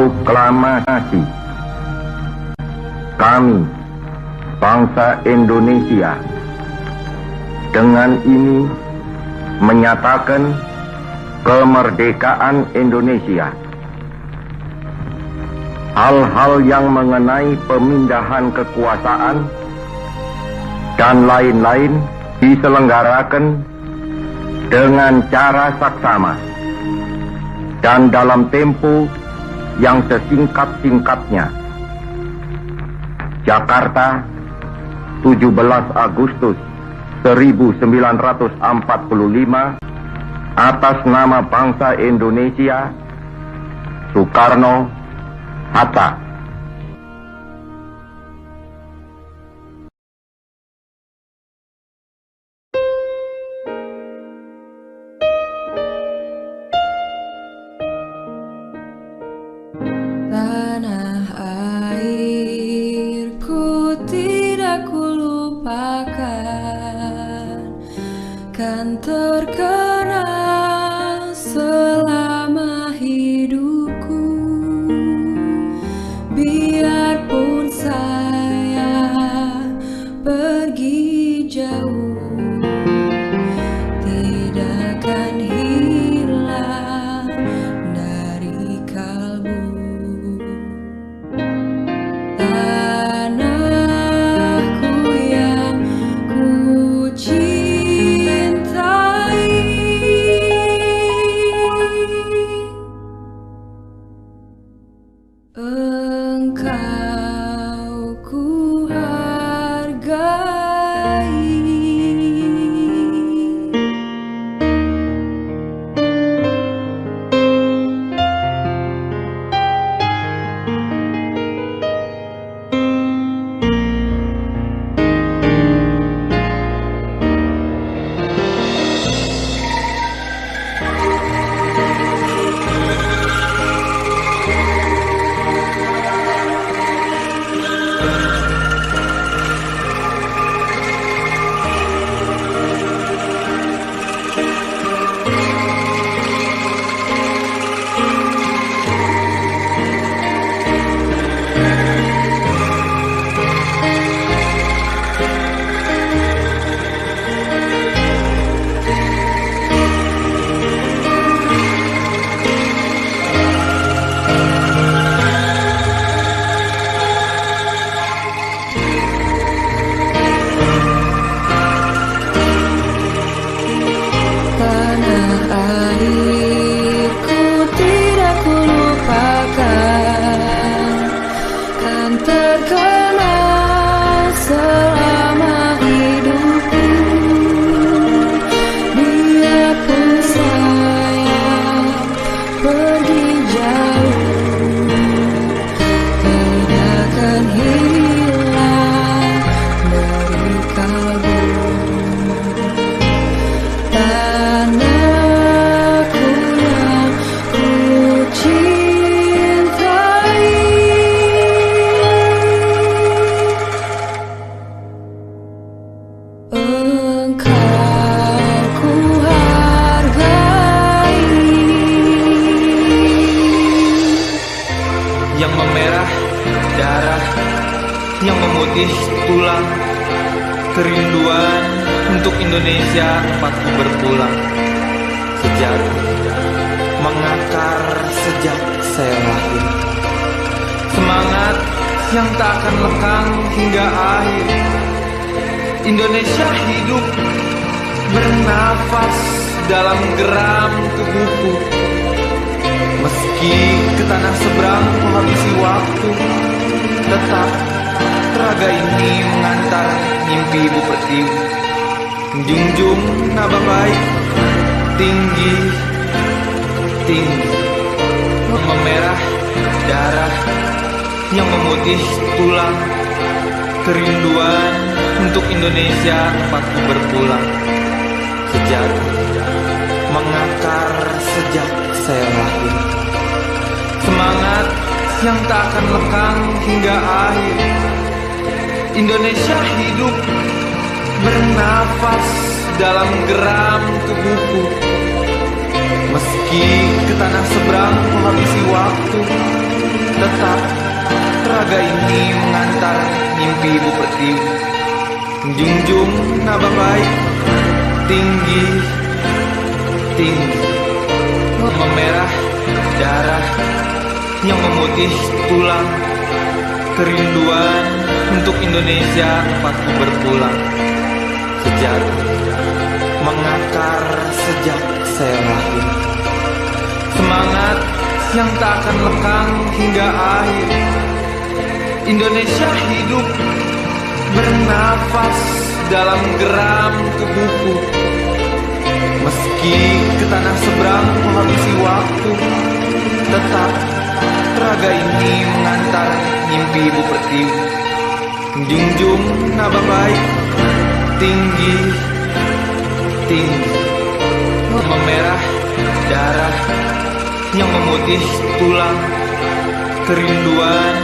Proklamasi. Kami, bangsa Indonesia, dengan ini menyatakan kemerdekaan Indonesia. Hal-hal yang mengenai pemindahan kekuasaan dan lain-lain diselenggarakan dengan cara saksama dan dalam tempo yang sesingkat-singkatnya. Jakarta, 17 Agustus 1945, atas nama bangsa Indonesia, Soekarno Hatta. Tanah airku tidak kulupakan, kan terkenal selama hidupku. Biarpun saya pergi jauh, tidak akan hilang dari kalbu. Tanahku yang ku cintai, engkau ku hargai. Airku tidak kulupakan, kan terkenal selama hidupku. Biarpun saya pergi jauh, tidak akan hilang dari kalbu. Yang memerah darah, yang memutih tulang, kerinduan untuk Indonesia tempatku berpulang. Sejarah mengakar sejak saya lahir, semangat yang tak akan lekang hingga akhir. Indonesia hidup bernafas dalam geram tubuhku. Meski ke tanah seberang ku habisi waktu, tetap raga ini mengantar mimpi ibu pertiwi. Menjunjung nama baik, tinggi, tinggi. Memerah darah, yang memutih tulang, kerinduan untuk Indonesia tempatku berpulang. Sejarah mengakar sejak saya lahir, semangat yang tak akan lekang hingga akhir. Indonesia hidup bernafas dalam geram tubuhku. Meski ke tanah seberang ku habisi waktu, Tetap raga ini mengantar mimpi Ibu Pertiwi, menjunjung nama baik tinggi, tinggi, memerah darah yang memutih tulang, kerinduan untuk Indonesia tempatku berpulang. Sejak mengakar sejak saya lahir, semangat yang tak akan lekang hingga akhir. Indonesia hidup bernafas dalam geram tubuhku. Meski ke tanah seberang menghabisi waktu, tetap raga ini mengantar mimpi Ibu Pertiwi, menjunjung nama baik tinggi, tinggi, memerah darah yang memutih tulang, kerinduan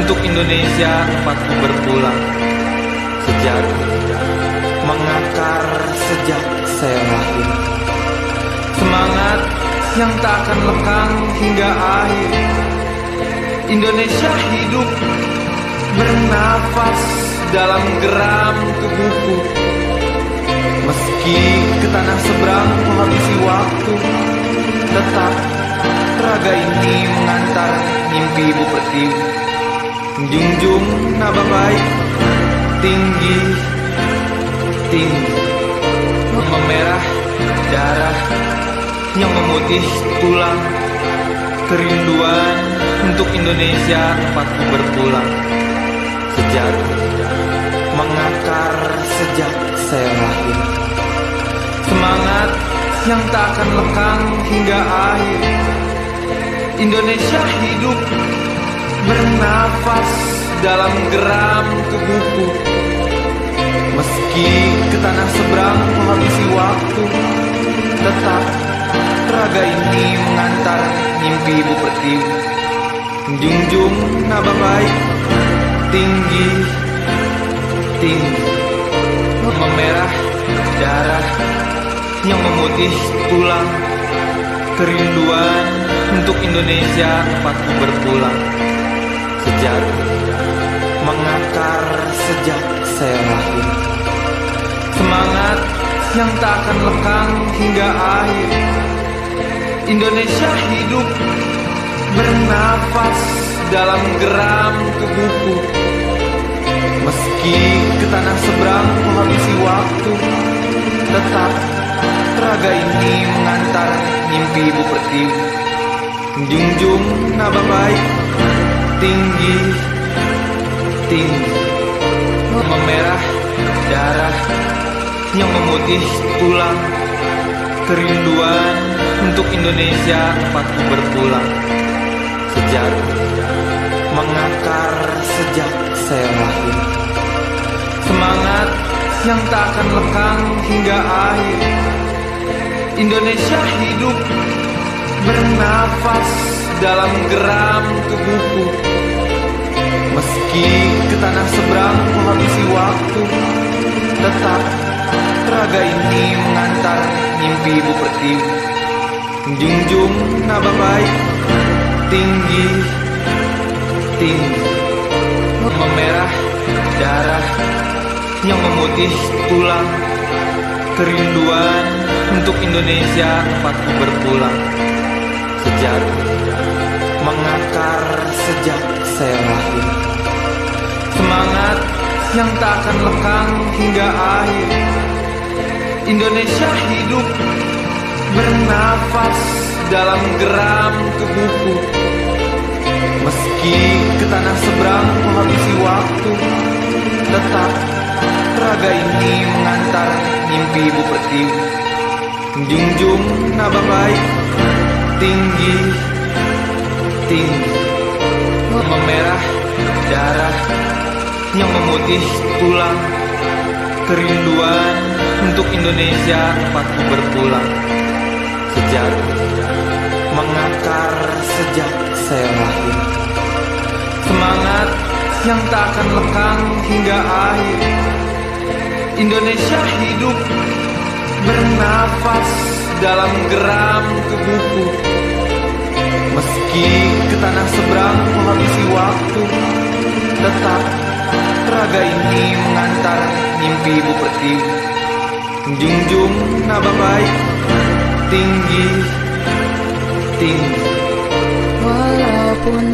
untuk Indonesia tempatku berpulang. Sejak mengakar sejak saya lahir, semangat yang tak akan lekang hingga akhir. Indonesia hidup bernafas dalam geram tubuhku. Meski ke tanah seberang menghabisi waktu, tetap raga ini mengantar mimpi Ibu Pertiwi, menjunjung nama baik tinggi, tinggi, memerah darah yang memutih tulang, kerinduan untuk Indonesia tempatku berpulang. Sejak mengakar sejak saya lahir, semangat yang tak akan lekang hingga akhir. Indonesia hidup bernafas dalam geram tubuhku. Meski ke tanah seberang menghabisi waktu, tetap raga ini mengantar mimpi Ibu Pertiwi, menjunjung nama baik tinggi, tinggi, memerah darah yang memutih tulang, kerinduan untuk Indonesia tempatku berpulang. Sejak mengakar sejak saya lahir, semangat yang tak akan lekang hingga akhir. Indonesia hidup bernafas dalam geram tubuhku. Meski ke tanah seberang menghabisi waktu, tetap raga ini mengantar mimpi Ibu Pertiwi, menjunjung nama baik tinggi, tinggi, memerah darah yang memutih tulang, kerinduan untuk Indonesia tempatku berpulang. Sejak mengakar sejak saya lahir, semangat yang tak akan lekang hingga akhir. Indonesia hidup bernafas dalam geram tubuhku. Meski ke tanah seberang menghabisi waktu, tetap raga ini mengantar mimpi Ibu Pertiwi, menjunjung nama baik tinggi, tinggi, memerah darah yang memutih tulang, kerinduan untuk Indonesia tempatku berpulang. Sejak mengakar sejak saya lahir, semangat yang tak akan lekang hingga akhir. Indonesia hidup bernafas dalam geram tubuhku. Meski ke tanah seberang menghabisi waktu, tetap raga ini mengantar mimpi Ibu Pertiwi, menjunjung nama baik tinggi, tinggi, memerah darah yang memutih tulang, kerinduan untuk Indonesia tempatku berpulang. Sejak mengakar sejak saya lahir, semangat yang tak akan lekang hingga akhir. Indonesia hidup bernafas dalam geram tubuhku. Meski ke tanah seberang menghabisi waktu, tetap teraga ini mengantar mimpi Ibu Pertiwi. Junjung naba baik, tinggi, tinggi. Walaupun